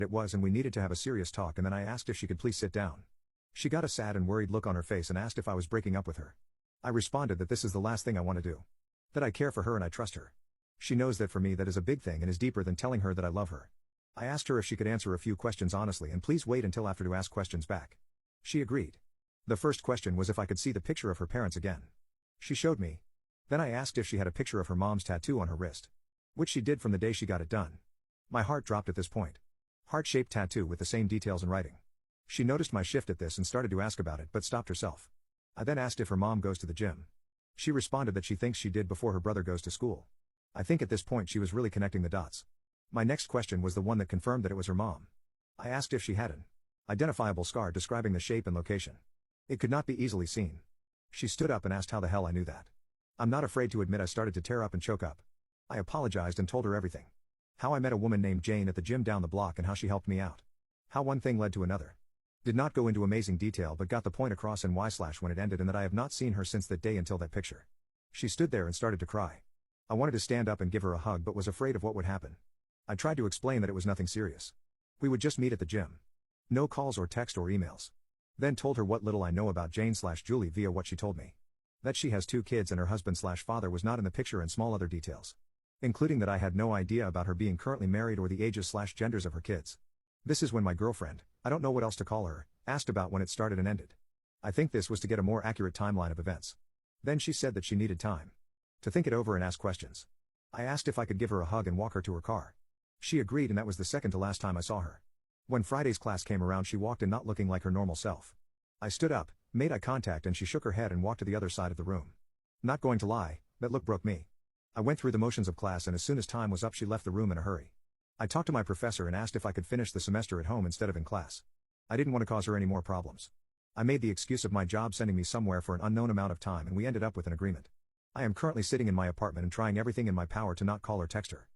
it was and we needed to have a serious talk, and then I asked if she could please sit down. She got a sad and worried look on her face and asked if I was breaking up with her. I responded that this is the last thing I want to do. That I care for her and I trust her. She knows that for me that is a big thing and is deeper than telling her that I love her. I asked her if she could answer a few questions honestly and please wait until after to ask questions back. She agreed. The first question was if I could see the picture of her parents again. She showed me. Then I asked if she had a picture of her mom's tattoo on her wrist. Which she did from the day she got it done. My heart dropped at this point. Heart-shaped tattoo with the same details in writing. She noticed my shift at this and started to ask about it but stopped herself. I then asked if her mom goes to the gym. She responded that she thinks she did before her brother goes to school. I think at this point she was really connecting the dots. My next question was the one that confirmed that it was her mom. I asked if she had an identifiable scar describing the shape and location. It could not be easily seen. She stood up and asked how the hell I knew that. I'm not afraid to admit I started to tear up and choke up. I apologized and told her everything. How I met a woman named Jane at the gym down the block and how she helped me out. How one thing led to another. Did not go into amazing detail but got the point across and why/when it ended and that I have not seen her since that day until that picture. She stood there and started to cry. I wanted to stand up and give her a hug but was afraid of what would happen. I tried to explain that it was nothing serious. We would just meet at the gym. No calls or text or emails. Then told her what little I know about Jane/Julie via what she told me. That she has 2 kids and her husband/father was not in the picture and small other details. Including that I had no idea about her being currently married or the ages/genders of her kids. This is when my girlfriend, I don't know what else to call her, asked about when it started and ended. I think this was to get a more accurate timeline of events. Then she said that she needed time to think it over and ask questions. I asked if I could give her a hug and walk her to her car. She agreed and that was the second to last time I saw her. When Friday's class came around she walked in not looking like her normal self. I stood up, made eye contact and she shook her head and walked to the other side of the room. Not going to lie, that look broke me. I went through the motions of class and as soon as time was up she left the room in a hurry. I talked to my professor and asked if I could finish the semester at home instead of in class. I didn't want to cause her any more problems. I made the excuse of my job sending me somewhere for an unknown amount of time and we ended up with an agreement. I am currently sitting in my apartment and trying everything in my power to not call or text her.